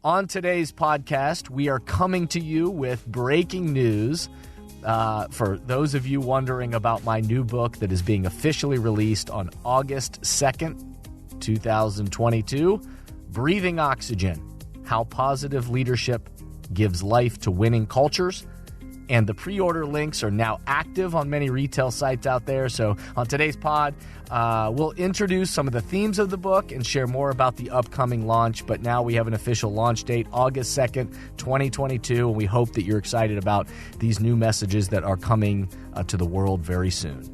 On today's podcast, we are coming to you with breaking news. For those of you wondering about my new book that is being officially released on August 2nd, 2022, Breathing Oxygen, How Positive Leadership Gives Life to Winning Cultures. And the pre-order links are now active on many retail sites out there. So on today's pod, we'll introduce some of the themes of the book and share more about the upcoming launch. But now we have an official launch date, August 2nd, 2022. And we hope that you're excited about these new messages that are coming to the world very soon.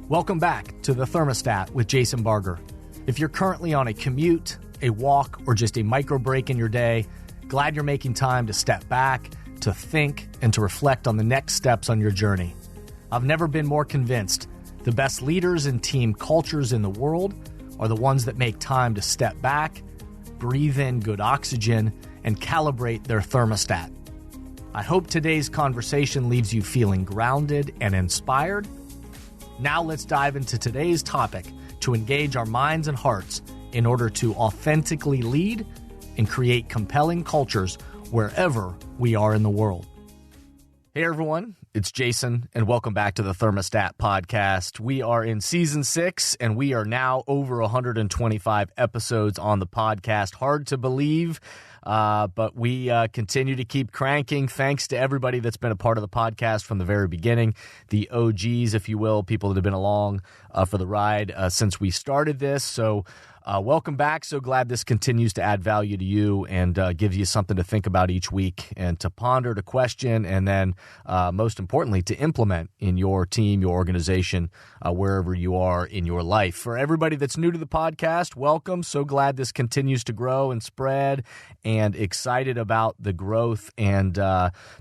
Welcome back to The Thermostat with Jason Barger. If you're currently on a commute, a walk, or just a micro break in your day, glad you're making time to step back, to think, and to reflect on the next steps on your journey. I've never been more convinced the best leaders and team cultures in the world are the ones that make time to step back, breathe in good oxygen, and calibrate their thermostat. I hope today's conversation leaves you feeling grounded and inspired. Now let's dive into today's topic to engage our minds and hearts in order to authentically lead and create compelling cultures wherever we are in the world. Hey everyone, it's Jason, and welcome back to the Thermostat Podcast. We are in Season 6, and we are now over 125 episodes on the podcast. Hard to believe, but we continue to keep cranking. Thanks to everybody that's been a part of the podcast from the very beginning, the OGs, if you will, people that have been along for the ride since we started this. So welcome back. So glad this continues to add value to you and gives you something to think about each week and to ponder, to question, and then most importantly, to implement in your team, your organization, wherever you are in your life. For everybody that's new to the podcast, welcome. So glad this continues to grow and spread, and excited about the growth, and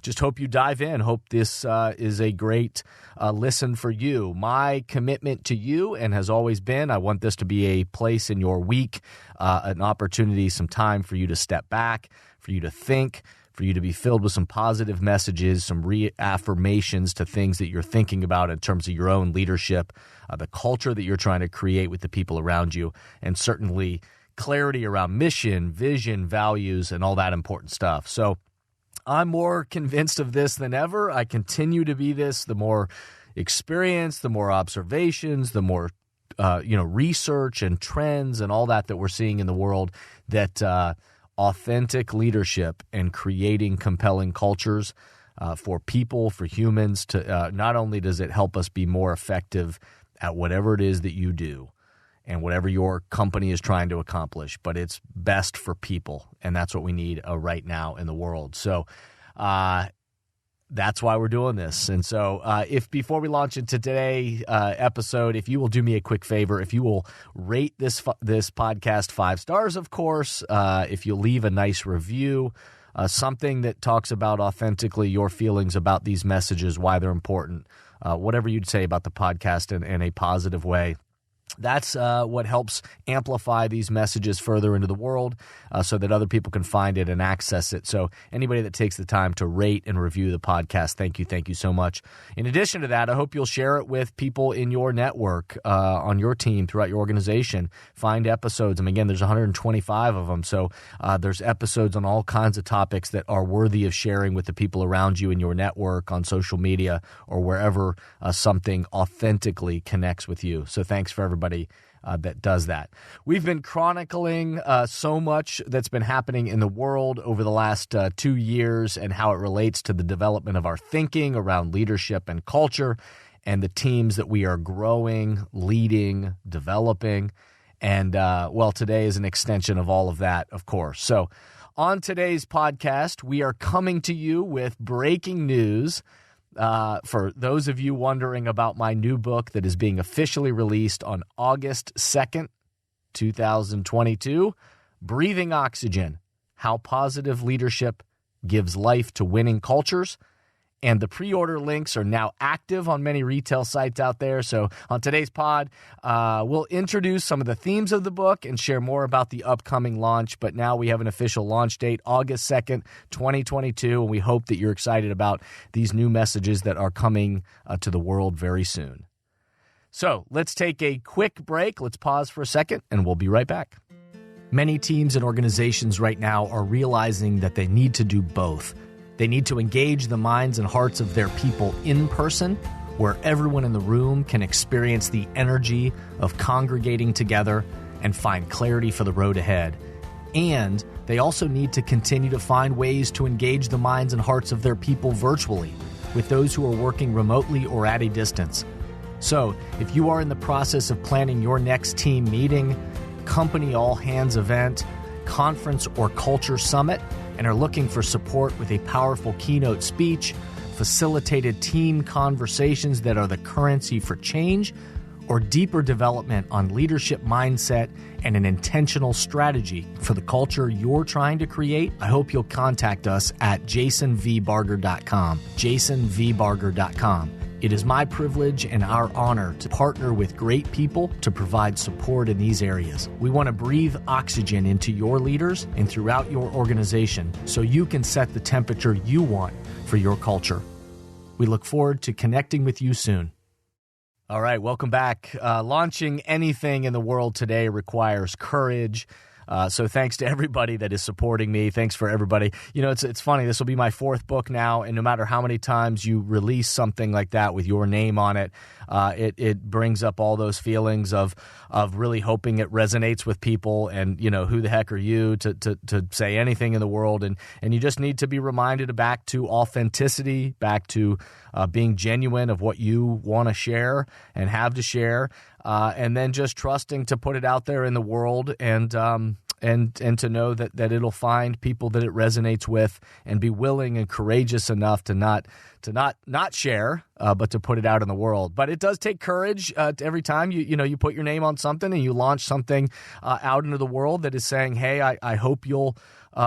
just hope you dive in. Hope this is a great listen for you. My commitment to you, and has always been, I want this to be a place in your week, an opportunity, some time for you to step back, for you to think, for you to be filled with some positive messages, some reaffirmations to things that you're thinking about in terms of your own leadership, the culture that you're trying to create with the people around you, and certainly clarity around mission, vision, values, and all that important stuff. So I'm more convinced of this than ever. I continue to be this. The more experience, the more observations, the more research and trends and all that we're seeing in the world, that authentic leadership and creating compelling cultures for people, for humans, to not only does it help us be more effective at whatever it is that you do and whatever your company is trying to accomplish, but it's best for people, and that's what we need right now in the world. So that's why we're doing this. And so if before we launch into today's episode, if you will do me a quick favor, if you will rate this podcast 5 stars, of course, if you'll leave a nice review, something that talks about authentically your feelings about these messages, why they're important, whatever you'd say about the podcast in a positive way. That's what helps amplify these messages further into the world so that other people can find it and access it. So anybody that takes the time to rate and review the podcast, thank you so much. In addition to that, I hope you'll share it with people in your network, on your team, throughout your organization. Find episodes. And again, there's 125 of them. So there's episodes on all kinds of topics that are worthy of sharing with the people around you in your network, on social media, or wherever something authentically connects with you. So thanks for everybody that does that. We've been chronicling so much that's been happening in the world over the last 2 years, and how it relates to the development of our thinking around leadership and culture, and the teams that we are growing, leading, developing. And today is an extension of all of that, of course. So on today's podcast, we are coming to you with breaking news. For those of you wondering about my new book that is being officially released on August 2nd, 2022, Breathing Oxygen, How Positive Leadership Gives Life to Winning Cultures. And the pre-order links are now active on many retail sites out there. So on today's pod, we'll introduce some of the themes of the book and share more about the upcoming launch. But now we have an official launch date, August 2nd, 2022. And we hope that you're excited about these new messages that are coming to the world very soon. So let's take a quick break. Let's pause for a second, and we'll be right back. Many teams and organizations right now are realizing that they need to do both. They need to engage the minds and hearts of their people in person, where everyone in the room can experience the energy of congregating together and find clarity for the road ahead. And they also need to continue to find ways to engage the minds and hearts of their people virtually, with those who are working remotely or at a distance. So, if you are in the process of planning your next team meeting, company all-hands event, conference, or culture summit, and are looking for support with a powerful keynote speech, facilitated team conversations that are the currency for change, or deeper development on leadership mindset and an intentional strategy for the culture you're trying to create, I hope you'll contact us at jasonvbarger.com, jasonvbarger.com. It is my privilege and our honor to partner with great people to provide support in these areas. We want to breathe oxygen into your leaders and throughout your organization so you can set the temperature you want for your culture. We look forward to connecting with you soon. All right, welcome back. Launching anything in the world today requires courage. So thanks to everybody that is supporting me. Thanks for everybody. You know, it's funny. This will be my fourth book now, and no matter how many times you release something like that with your name on it, it brings up all those feelings of really hoping it resonates with people. And you know, who the heck are you to say anything in the world? And you just need to be reminded back to authenticity, back to being genuine of what you want to share and have to share. And then just trusting to put it out there in the world and to know that it'll find people that it resonates with, and be willing and courageous enough to not share, but to put it out in the world. But it does take courage every time you put your name on something and you launch something out into the world that is saying, hey, I hope you'll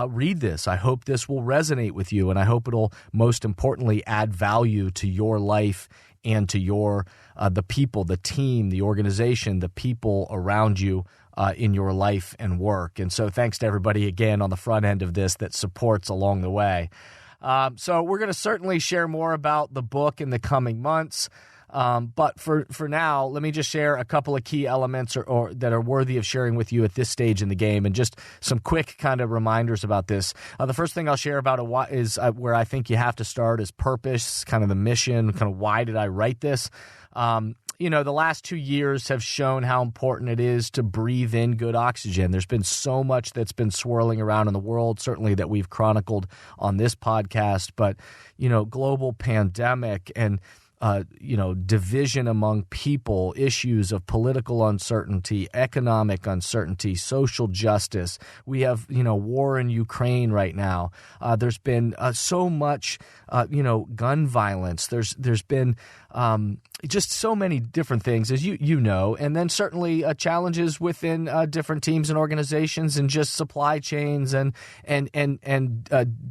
read this. I hope this will resonate with you, and I hope it'll most importantly add value to your life and to your the people, the team, the organization, the people around you in your life and work. And so thanks to everybody again on the front end of this that supports along the way. So we're going to certainly share more about the book in the coming months. But for now, let me just share a couple of key elements or that are worthy of sharing with you at this stage in the game, and just some quick kind of reminders about this. The first thing I'll share about is where I think you have to start is purpose, kind of the mission, kind of why did I write this? The last 2 years have shown how important it is to breathe in good oxygen. There's been so much that's been swirling around in the world, certainly that we've chronicled on this podcast, but, global pandemic and division among people, issues of political uncertainty, economic uncertainty, social justice. We have, war in Ukraine right now. There's been so much, gun violence. There's been just so many different things, as you know, and then certainly challenges within different teams and organizations, and just supply chains and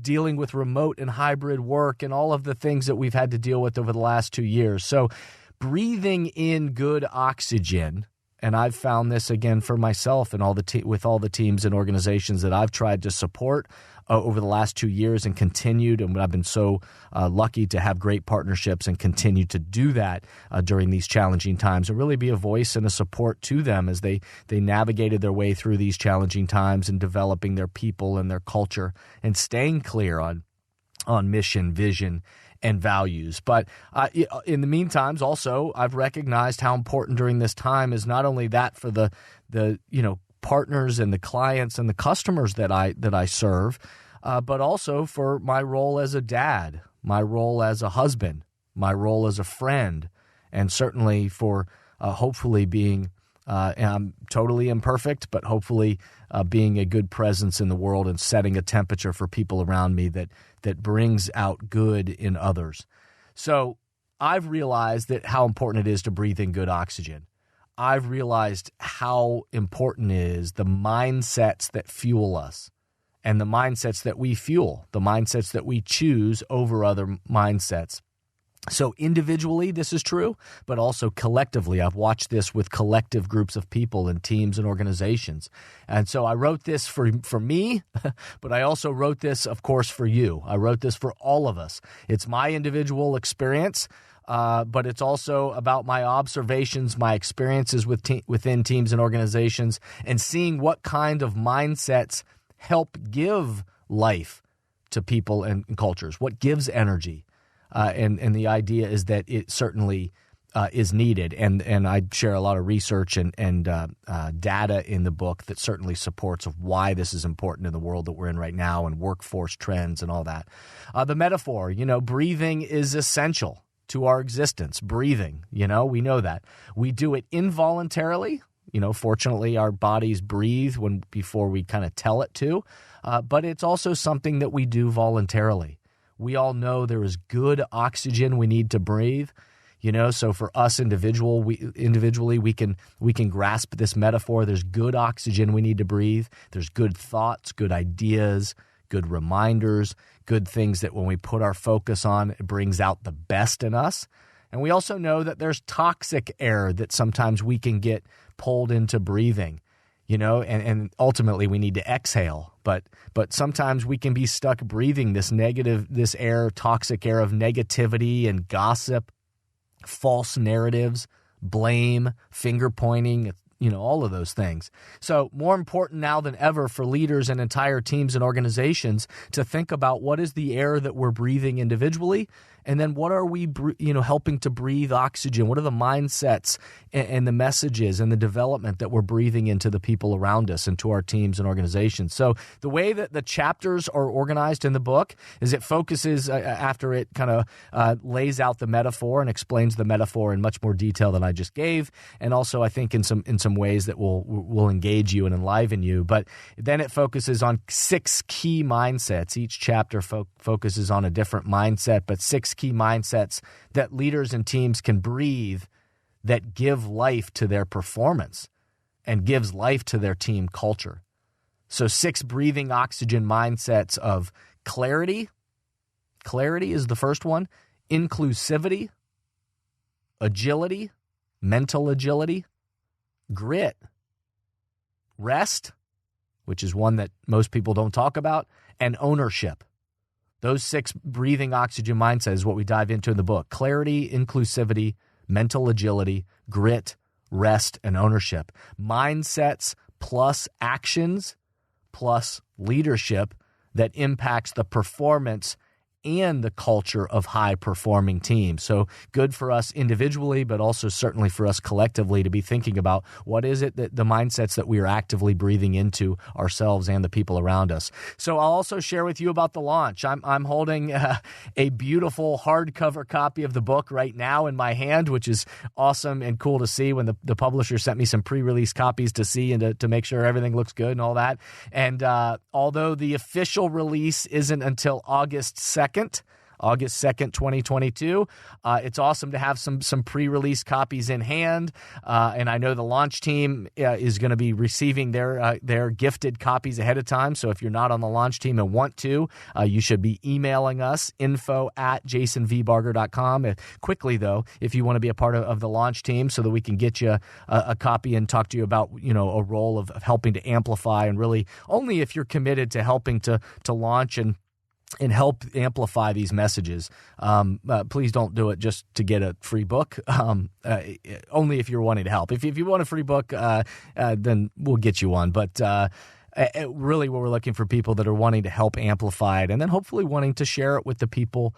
dealing with remote and hybrid work and all of the things that we've had to deal with over the last 2 years. So breathing in good oxygen, and I've found this again for myself and with all the teams and organizations that I've tried to support over the last 2 years and continued, and I've been so lucky to have great partnerships and continue to do that during these challenging times, and really be a voice and a support to them as they navigated their way through these challenging times and developing their people and their culture and staying clear on mission, vision, and values. But in the meantime, also, I've recognized how important during this time is not only that for the partners and the clients and the customers that I serve, but also for my role as a dad, my role as a husband, my role as a friend, and certainly for hopefully being, and I'm totally imperfect, but hopefully being a good presence in the world and setting a temperature for people around me that brings out good in others. So I've realized that how important it is to breathe in good oxygen. I've realized how important it is the mindsets that fuel us and the mindsets that we fuel, the mindsets that we choose over other mindsets. So individually, this is true, but also collectively. I've watched this with collective groups of people and teams and organizations. And so I wrote this for me, but I also wrote this, of course, for you. I wrote this for all of us. It's my individual experience. but it's also about my observations, my experiences within teams and organizations, and seeing what kind of mindsets help give life to people and cultures, what gives energy. And the idea is that it certainly is needed. And I share a lot of research and data in the book that certainly supports of why this is important in the world that we're in right now and workforce trends and all that. The metaphor, breathing is essential to our existence. Breathing, we know that. We do it involuntarily. Fortunately, our bodies breathe before we kind of tell it to, but it's also something that we do voluntarily. We all know there is good oxygen we need to breathe. So for us individually, we can grasp this metaphor. There's good oxygen we need to breathe. There's good thoughts, good ideas, good reminders, good things that when we put our focus on, it brings out the best in us. And we also know that there's toxic air that sometimes we can get pulled into breathing, and ultimately we need to exhale. But sometimes we can be stuck breathing this toxic air of negativity and gossip, false narratives, blame, finger pointing, all of those things. So more important now than ever for leaders and entire teams and organizations to think about what is the air that we're breathing individually, and then what are we, helping to breathe oxygen? What are the mindsets and the messages and the development that we're breathing into the people around us and to our teams and organizations? So the way that the chapters are organized in the book is it focuses, after it kind of lays out the metaphor and explains the metaphor in much more detail than I just gave, and also I think in some ways that will engage you and enliven you. But then it focuses on 6 key mindsets. Each chapter focuses on a different mindset, but 6 key mindsets that leaders and teams can breathe that give life to their performance and gives life to their team culture. So 6 breathing oxygen mindsets of clarity. Clarity is the first one. Inclusivity, agility, mental agility, grit, rest, which is one that most people don't talk about, and ownership. Those 6 breathing oxygen mindsets is what we dive into in the book. Clarity, inclusivity, mental agility, grit, rest, and ownership. Mindsets plus actions plus leadership that impacts the performance and the culture of high-performing teams. So good for us individually, but also certainly for us collectively to be thinking about what is it that the mindsets that we are actively breathing into ourselves and the people around us. So I'll also share with you about the launch. I'm holding a beautiful hardcover copy of the book right now in my hand, which is awesome and cool to see when the publisher sent me some pre-release copies to see and to make sure everything looks good and all that. And although the official release isn't until August 2nd, 2022. It's awesome to have some pre-release copies in hand, and I know the launch team is going to be receiving their gifted copies ahead of time. So if you're not on the launch team and want to, you should be emailing us, info@jasonvbarger.com. Quickly, though, if you want to be a part of the launch team so that we can get you a copy and talk to you about a role of helping to amplify, and really only if you're committed to helping to launch and help amplify these messages. Please don't do it just to get a free book. Only if you're wanting to help. If you want a free book, then we'll get you one. But really, we're looking for people that are wanting to help amplify it, and then hopefully wanting to share it with the people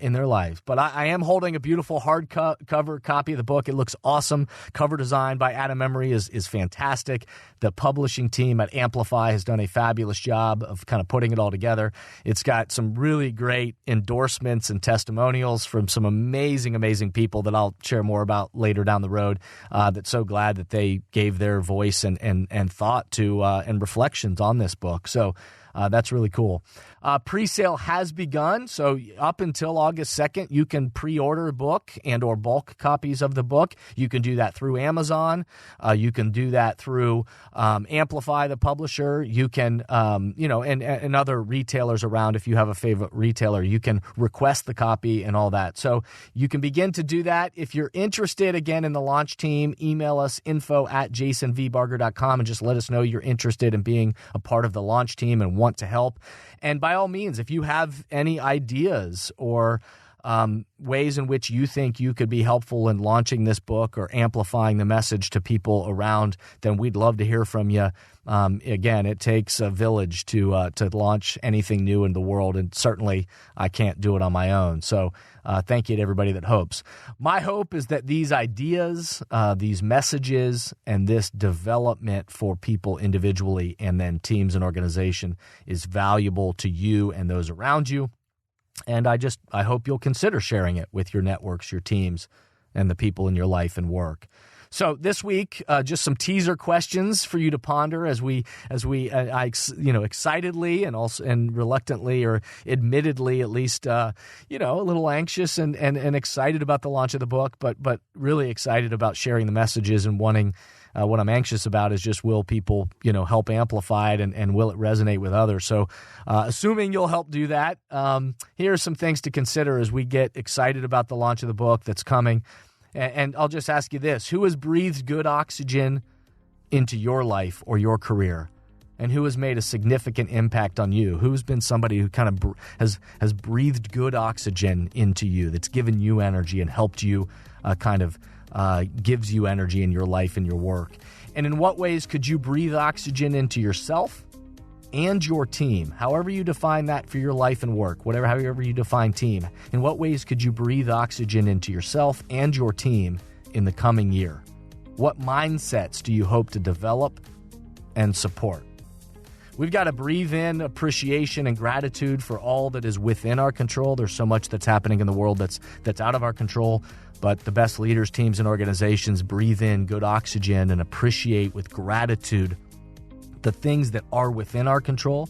in their lives. But I am holding a beautiful hardcover copy of the book. It looks awesome. Cover design by Adam Emery is fantastic. The publishing team at Amplify has done a fabulous job of kind of putting it all together. It's got some really great endorsements and testimonials from some amazing, amazing people that I'll share more about later down the road. That's so glad that they gave their voice and thought to and reflections on this book. So that's really cool. Pre-sale has begun, so up until August 2nd, you can pre-order a book and or bulk copies of the book. You can do that through Amazon. You can do that through Amplify, the publisher. You can, and other retailers around. If you have a favorite retailer, you can request the copy and all that. So you can begin to do that. If you're interested, again, in the launch team, email us, info@jasonvbarger.com, and just let us know you're interested in being a part of the launch team and want to help. And by all means, if you have any ideas or ways in which you think you could be helpful in launching this book or amplifying the message to people around, then we'd love to hear from you. Again, it takes a village to launch anything new in the world, and certainly I can't do it on my own. So thank you to everybody that hopes. My hope is that these ideas, these messages, and this development for people individually and then teams and organization is valuable to you and those around you. And I hope you'll consider sharing it with your networks, your teams, and the people in your life and work. So this week, just some teaser questions for you to ponder as we excitedly and reluctantly, or admittedly at least, a little anxious and excited about the launch of the book, but really excited about sharing the messages and wanting. What I'm anxious about is just, will people, help amplify it and will it resonate with others? So assuming you'll help do that, here are some things to consider as we get excited about the launch of the book that's coming. And I'll just ask you this: who has breathed good oxygen into your life or your career? And who has made a significant impact on you? Who's been somebody who kind of has breathed good oxygen into you, that's given you energy and helped you gives you energy in your life and your work? And in what ways could you breathe oxygen into yourself and your team? However you define that for your life and work, however you define team, in what ways could you breathe oxygen into yourself and your team in the coming year? What mindsets do you hope to develop and support? We've got to breathe in appreciation and gratitude for all that is within our control. There's so much that's happening in the world that's out of our control. But the best leaders, teams, and organizations breathe in good oxygen and appreciate with gratitude the things that are within our control.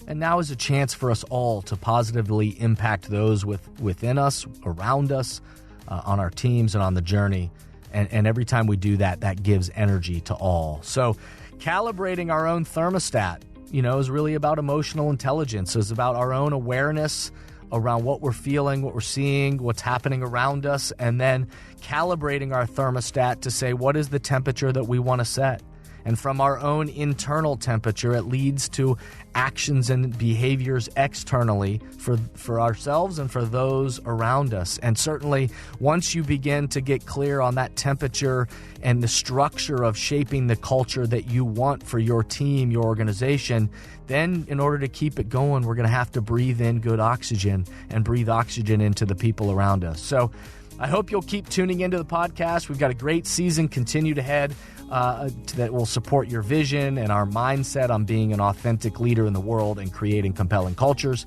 And now is a chance for us all to positively impact those within us, around us, on our teams and on the journey. And every time we do that, that gives energy to all. So calibrating our own thermostat, is really about emotional intelligence. It's about our own awareness around what we're feeling, what we're seeing, what's happening around us, and then calibrating our thermostat to say, what is the temperature that we want to set? And from our own internal temperature, it leads to actions and behaviors externally for ourselves and for those around us. And certainly, once you begin to get clear on that temperature and the structure of shaping the culture that you want for your team, your organization, then in order to keep it going, we're going to have to breathe in good oxygen and breathe oxygen into the people around us. So I hope you'll keep tuning into the podcast. We've got a great season continued ahead that will support your vision and our mindset on being an authentic leader in the world and creating compelling cultures.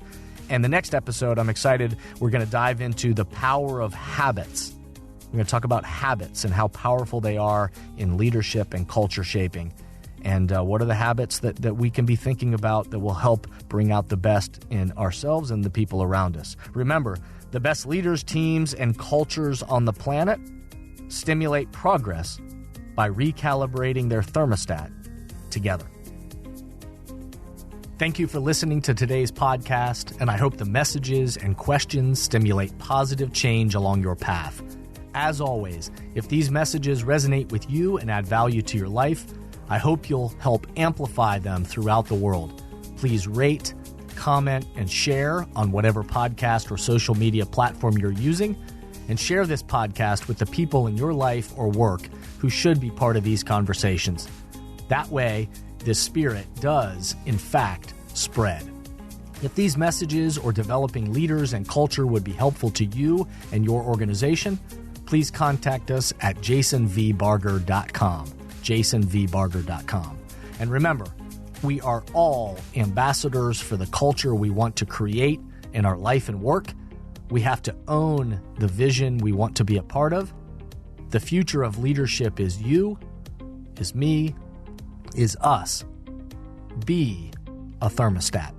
And the next episode, I'm excited, we're going to dive into the power of habits. We're going to talk about habits and how powerful they are in leadership and culture shaping. And what are the habits that we can be thinking about that will help bring out the best in ourselves and the people around us? Remember, the best leaders, teams, and cultures on the planet stimulate progress by recalibrating their thermostat together. Thank you for listening to today's podcast, and I hope the messages and questions stimulate positive change along your path. As always, if these messages resonate with you and add value to your life, I hope you'll help amplify them throughout the world. Please rate, comment, and share on whatever podcast or social media platform you're using, and share this podcast with the people in your life or work who should be part of these conversations. That way, this spirit does, in fact, spread. If these messages or developing leaders and culture would be helpful to you and your organization, please contact us at jasonvbarger.com, jasonvbarger.com. And remember, we are all ambassadors for the culture we want to create in our life and work. We have to own the vision we want to be a part of. The future of leadership is you, is me, is us. Be a thermostat.